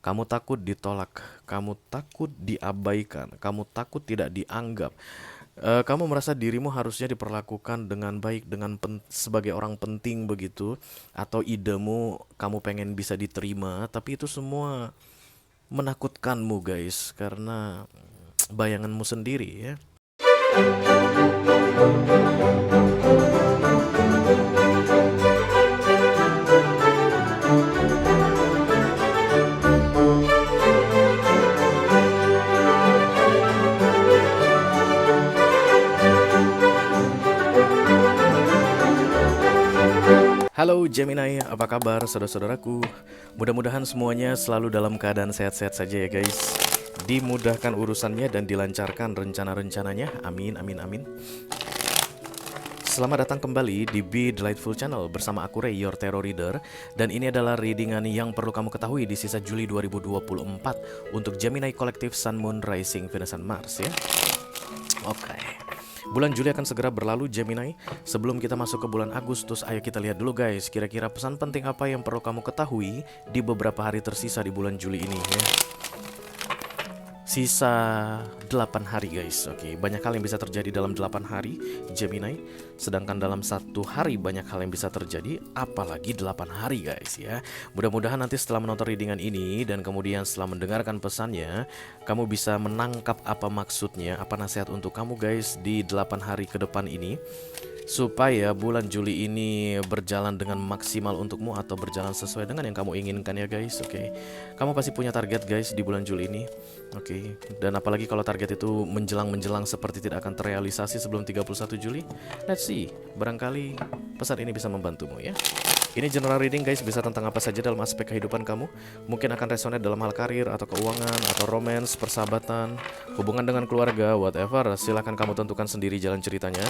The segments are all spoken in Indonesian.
kamu takut ditolak, kamu takut diabaikan, kamu takut tidak dianggap. Kamu merasa dirimu harusnya diperlakukan dengan baik, sebagai orang penting begitu, atau idemu kamu pengen bisa diterima, tapi itu semua menakutkanmu guys, karena bayanganmu sendiri ya. Halo Gemini, apa kabar saudara-saudaraku? Mudah-mudahan semuanya selalu dalam keadaan sehat-sehat saja ya guys. Dimudahkan urusannya dan dilancarkan rencana-rencananya. Amin, amin, amin. Selamat datang kembali di Be Delightful Channel bersama aku Ray, your tarot reader. Dan ini adalah readingan yang perlu kamu ketahui di sisa Juli 2024 untuk Gemini Collective Sun, Moon, Rising, Venus, and Mars ya. Oke. Bulan Juli akan segera berlalu Gemini. Sebelum kita masuk ke bulan Agustus, ayo kita lihat dulu guys, kira-kira pesan penting apa yang perlu kamu ketahui di beberapa hari tersisa di bulan Juli ini ya. Sisa 8 hari guys. Oke, banyak hal yang bisa terjadi dalam 8 hari Gemini. Sedangkan dalam satu hari banyak hal yang bisa terjadi, apalagi 8 hari guys ya. Mudah-mudahan nanti setelah menonton readingan ini dan kemudian setelah mendengarkan pesannya, kamu bisa menangkap apa maksudnya, apa nasihat untuk kamu guys di 8 hari ke depan ini, supaya bulan Juli ini berjalan dengan maksimal untukmu atau berjalan sesuai dengan yang kamu inginkan ya guys. Oke. Kamu pasti punya target guys di bulan Juli ini. Oke. Dan apalagi kalau target itu menjelang-menjelang seperti tidak akan terrealisasi sebelum 31 Juli. Let's see. Barangkali pesan ini bisa membantumu ya. Ini general reading guys, bisa tentang apa saja dalam aspek kehidupan kamu. Mungkin akan resonate dalam hal karir atau keuangan atau romance, persahabatan, hubungan dengan keluarga, whatever. Silahkan kamu tentukan sendiri jalan ceritanya.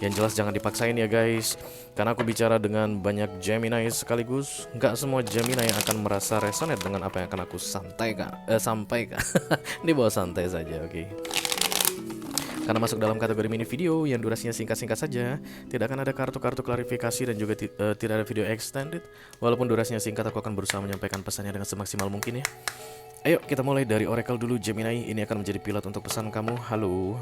Yang jelas jangan dipaksain ya guys, karena aku bicara dengan banyak Gemini sekaligus. Nggak semua Gemini yang akan merasa resonate dengan apa yang akan aku sampaikan. Ini bawa santai saja, oke. Karena masuk dalam kategori mini video yang durasinya singkat-singkat saja, tidak akan ada kartu-kartu klarifikasi dan juga tidak ada video extended. Walaupun durasinya singkat, aku akan berusaha menyampaikan pesannya dengan semaksimal mungkin ya. Ayo kita mulai dari Oracle dulu Gemini. Ini akan menjadi pilot untuk pesan kamu. Halo.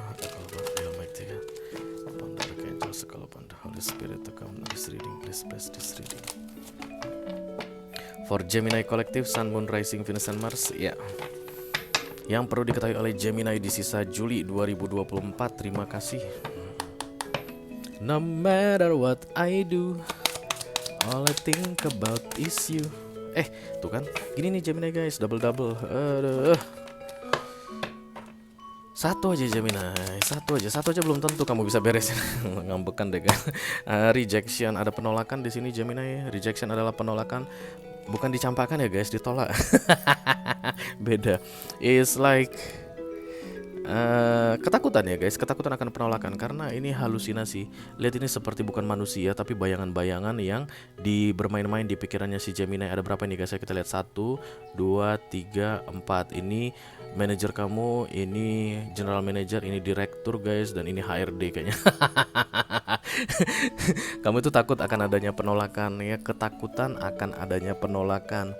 For Gemini Collective Sun, Moon, Rising, Venus, and Mars ya. Yang perlu diketahui oleh Gemini di sisa Juli 2024, terima kasih. No matter what I do, all I think about is you. Tuh kan, gini nih Gemini guys, double-double. Satu aja Gemini, satu aja belum tentu kamu bisa beresin. Ngambekan deh kan. Rejection, ada penolakan di sini Gemini. Rejection adalah penolakan, bukan dicampakkan ya guys, ditolak. Beda. It's like ketakutan ya guys, ketakutan akan penolakan karena ini halusinasi. Lihat, ini seperti bukan manusia tapi bayangan-bayangan yang bermain-main di pikirannya si Gemini. Ada berapa nih guys? Kita lihat 1, 2, 3, 4. Ini manajer kamu, ini general manager, ini direktur guys, dan ini HRD kayaknya. Kamu itu takut akan adanya penolakan ya, ketakutan akan adanya penolakan.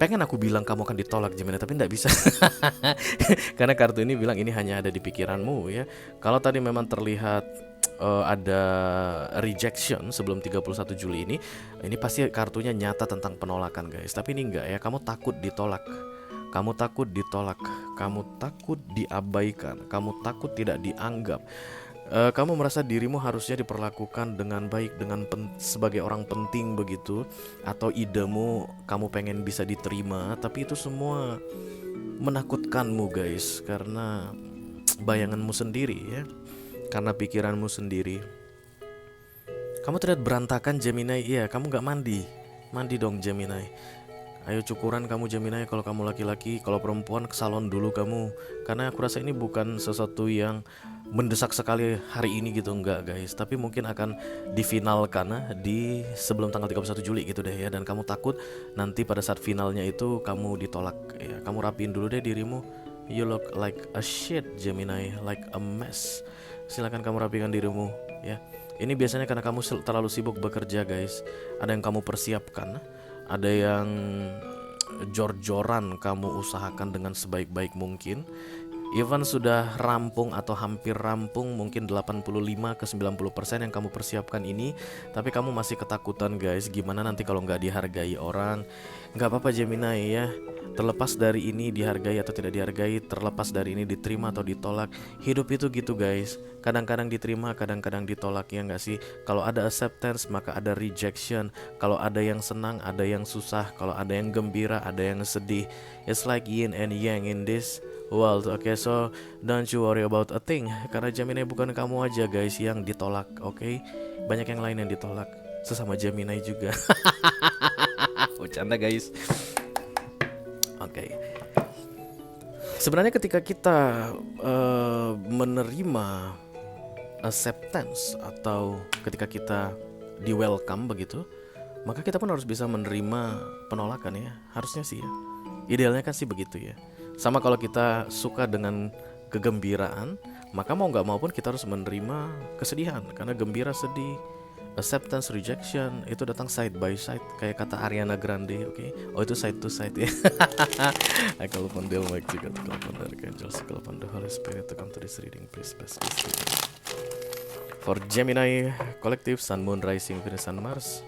Pengen aku bilang kamu akan ditolak Gemini, tapi tidak bisa. Karena kartu ini bilang ini hanya ada di pikiranmu ya. Kalau tadi memang terlihat ada rejection sebelum 31 Juli ini pasti kartunya nyata tentang penolakan guys. Tapi ini enggak ya, kamu takut ditolak. Kamu takut ditolak, kamu takut diabaikan, kamu takut tidak dianggap. Kamu merasa dirimu harusnya diperlakukan dengan baik, sebagai orang penting begitu, atau idemu kamu pengen bisa diterima, tapi itu semua menakutkanmu guys, karena bayanganmu sendiri ya, karena pikiranmu sendiri. Kamu terlihat berantakan Gemini, iya kamu gak mandi dong Gemini. Ayo cukuran kamu Gemini, kalau kamu laki-laki. Kalau perempuan ke salon dulu kamu, karena aku rasa ini bukan sesuatu yang mendesak sekali hari ini gitu, enggak guys. Tapi mungkin akan difinalkan di sebelum tanggal 31 Juli gitu deh ya. Dan kamu takut nanti pada saat finalnya itu kamu ditolak ya. Kamu rapiin dulu deh dirimu. You look like a shit Gemini, like a mess. Silakan kamu rapikan dirimu ya. Ini biasanya karena kamu terlalu sibuk bekerja guys. Ada yang kamu persiapkan, ada yang jor-joran kamu usahakan dengan sebaik-baik mungkin. Even sudah rampung atau hampir rampung, mungkin 85 ke 90% yang kamu persiapkan ini, tapi kamu masih ketakutan guys, gimana nanti kalau nggak dihargai orang. Nggak apa-apa Gemini ya, terlepas dari ini dihargai atau tidak dihargai, terlepas dari ini diterima atau ditolak, hidup itu gitu guys. Kadang-kadang diterima, kadang-kadang ditolak, ya nggak sih? Kalau ada acceptance maka ada rejection. Kalau ada yang senang, ada yang susah. Kalau ada yang gembira, ada yang sedih. It's like yin and yang in this world. Okay, so don't you worry about a thing, karena Gemini bukan kamu aja guys yang ditolak. Okay, banyak yang lain yang ditolak, sesama Gemini juga. Bercanda guys. Okay, sebenarnya ketika kita menerima acceptance atau ketika kita di welcome begitu, maka kita pun harus bisa menerima penolakan ya, harusnya sih ya. Idealnya kan sih begitu ya. Sama kalau kita suka dengan kegembiraan, maka mau nggak mau pun kita harus menerima kesedihan. Karena gembira, sedih, acceptance, rejection itu datang side by side. Kayak kata Ariana Grande, oke? Oh itu side to side ya. I call upon the Almighty God, call upon the Archangels, call upon the Holy Spirit to come to this reading, please bless this reading. For Gemini Collective, Sun, Moon, Rising, Venus, and Mars.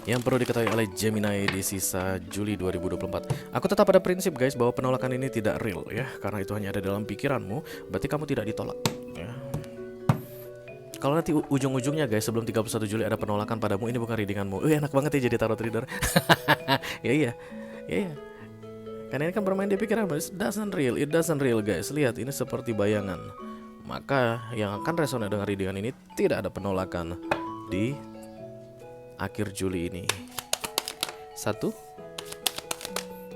Yang perlu diketahui oleh Gemini di sisa Juli 2024. Aku tetap pada prinsip guys bahwa penolakan ini tidak real ya, karena itu hanya ada dalam pikiranmu. Berarti kamu tidak ditolak ya. Kalau nanti ujung-ujungnya guys, sebelum 31 Juli ada penolakan padamu, ini bukan readinganmu. Enak banget ya jadi tarot reader. Ya. Karena ini kan bermain di pikiran, but it doesn't real guys. Lihat, ini seperti bayangan. Maka yang akan resonate dengan readingan ini tidak ada penolakan di akhir Juli ini. 1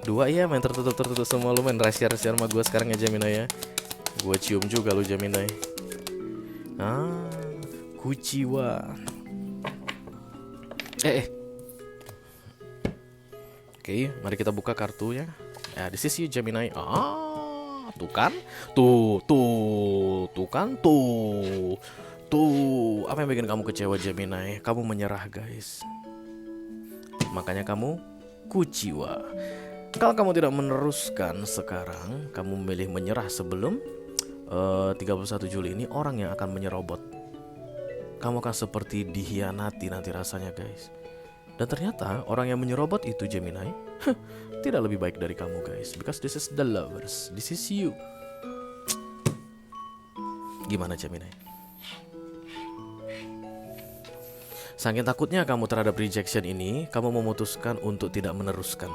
2 ya, main tertutup semua. Lu main rahasia sama gue sekarang ya Gemini ya. Gue cium juga lu Gemini. Kuciwa. Oke, mari kita buka kartunya. Ya, di sisi Gemini. Tuh kan? Tuh kan tuh. Tuh, apa yang bikin kamu kecewa Gemini? Kamu menyerah guys. Makanya kamu kuciwa. Kalau kamu tidak meneruskan sekarang, kamu memilih menyerah sebelum 31 Juli ini, orang yang akan menyerobot. Kamu akan seperti dikhianati nanti rasanya guys. Dan ternyata orang yang menyerobot itu Gemini tidak lebih baik dari kamu guys. Because this is the lovers, this is you. Gimana Gemini? Saking takutnya kamu terhadap rejection ini, kamu memutuskan untuk tidak meneruskan.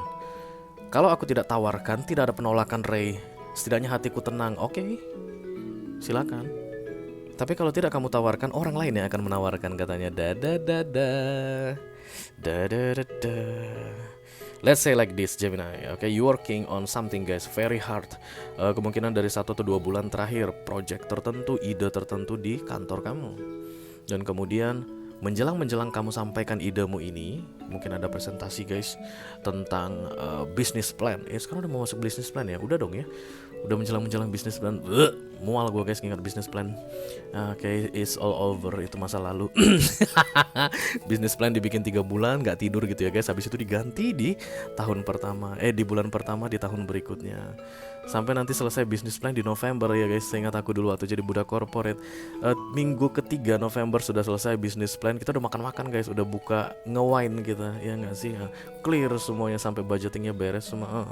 Kalau aku tidak tawarkan, tidak ada penolakan Ray, setidaknya hatiku tenang. Oke, silakan. Tapi kalau tidak kamu tawarkan, orang lain yang akan menawarkan katanya. Let's say like this Gemini. Okay, you working on something guys, very hard. Kemungkinan dari 1 atau 2 bulan terakhir, project tertentu, ide tertentu di kantor kamu. Dan kemudian menjelang kamu sampaikan idemu ini, mungkin ada presentasi guys tentang business plan. Sekarang udah mau masuk business plan ya, udah dong ya. Udah menjelang business plan. Mual gue guys ingat business plan. Oke, it's all over, itu masa lalu. Business plan dibikin 3 bulan gak tidur gitu ya guys. Habis itu diganti di tahun pertama, di bulan pertama di tahun berikutnya. Sampai nanti selesai business plan di November ya guys. Saya ingat aku dulu waktu jadi budak corporate, minggu ketiga November sudah selesai business plan. Kita udah makan-makan guys, udah buka nge-wine kita, ya nggak sih? Clear semuanya sampai budgetingnya beres semua.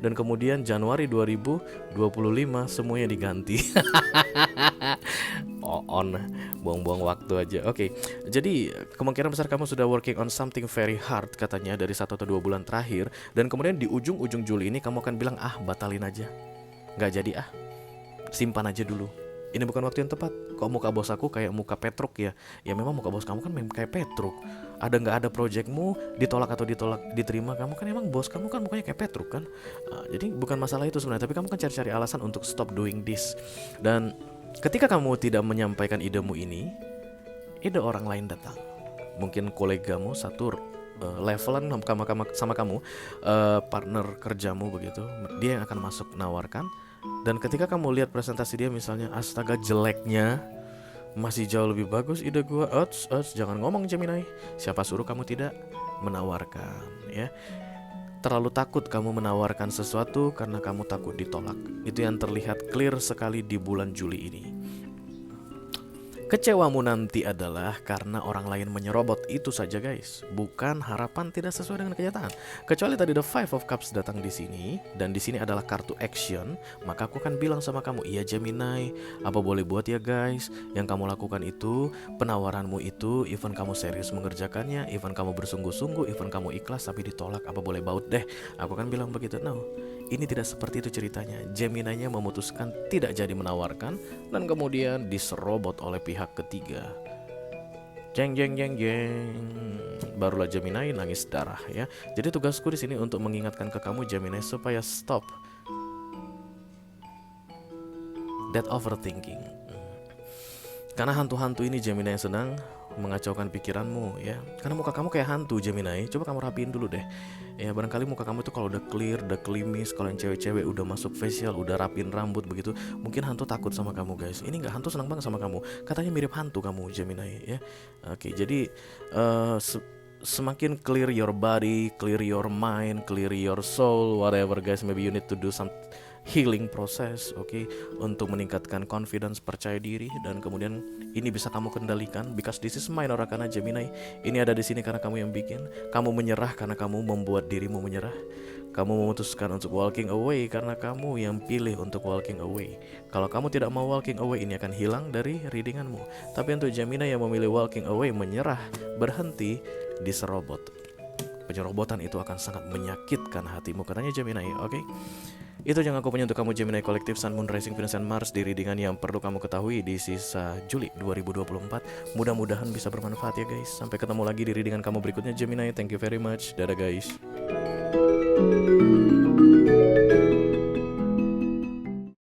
Dan kemudian Januari 2025 semuanya diganti. Buang-buang waktu aja. Oke, jadi kemungkinan besar kamu sudah working on something very hard katanya dari 1 atau 2 bulan terakhir. Dan kemudian di ujung Juli ini kamu akan bilang, batalin aja, nggak jadi, simpan aja dulu. Ini bukan waktu yang tepat. Kok muka bos aku kayak muka Petruk ya? Ya memang muka bos kamu kan memang kayak Petruk. Ada nggak ada projectmu, ditolak atau diterima, kamu kan emang bos kamu kan mukanya kayak Petruk kan. Jadi bukan masalah itu sebenarnya, tapi kamu kan cari-cari alasan untuk stop doing this. Dan ketika kamu tidak menyampaikan idemu ini, ide orang lain datang. Mungkin kolegamu satu levelan sama kamu, partner kerjamu begitu, dia yang akan masuk menawarkan. Dan ketika kamu lihat presentasi dia misalnya, astaga jeleknya, Masih jauh lebih bagus ide gua. Jangan ngomong Gemini. Siapa suruh kamu tidak menawarkan, ya? Terlalu takut kamu menawarkan sesuatu karena kamu takut ditolak. Itu yang terlihat clear sekali di bulan Juli ini. Kecewamu nanti adalah karena orang lain menyerobot, itu saja guys. Bukan harapan tidak sesuai dengan kenyataan. Kecuali tadi the Five of Cups datang di sini dan di sini adalah kartu action, maka aku akan bilang sama kamu, iya Gemini, apa boleh buat ya guys. Yang kamu lakukan itu, penawaranmu itu, even kamu serius mengerjakannya, even kamu bersungguh-sungguh, even kamu ikhlas tapi ditolak, apa boleh baut deh. Aku akan bilang begitu. No, ini tidak seperti itu ceritanya. Gemini-nya memutuskan tidak jadi menawarkan dan kemudian diserobot oleh pihak ketiga. Jeng jeng jeng jeng. Barulah Gemini nangis darah, ya. Jadi tugasku di sini untuk mengingatkan ke kamu Gemini supaya stop that overthinking. Karena hantu-hantu ini Gemini yang sedang mengacaukan pikiranmu, ya. Karena muka kamu kayak hantu Gemini. Coba kamu rapiin dulu deh. Ya barangkali muka kamu itu kalau udah clear, udah klimis, kalau yang cewek-cewek udah masuk facial, udah rapiin rambut begitu, mungkin hantu takut sama kamu guys. Ini nggak, hantu senang banget sama kamu. Katanya mirip hantu kamu Gemini, ya. Oke, jadi semakin clear your body, clear your mind, clear your soul, whatever guys, maybe you need to do some healing process, oke, untuk meningkatkan confidence, percaya diri, dan kemudian ini bisa kamu kendalikan because this is minor arcana Gemini. Ini ada di sini karena kamu yang bikin. Kamu menyerah karena kamu membuat dirimu menyerah. Kamu memutuskan untuk walking away karena kamu yang pilih untuk walking away. Kalau kamu tidak mau walking away, ini akan hilang dari readinganmu. Tapi untuk Gemini yang memilih walking away, menyerah, berhenti, diserobot. Penyerobotan itu akan sangat menyakitkan hatimu, katanya Gemini, oke? Itu yang aku punya untuk kamu Gemini kolektif Sun, Moon, Rising, Venus, dan Mars di readingan yang perlu kamu ketahui di sisa Juli 2024. Mudah-mudahan bisa bermanfaat ya guys. Sampai ketemu lagi di readingan kamu berikutnya Gemini. Thank you very much. Dadah guys.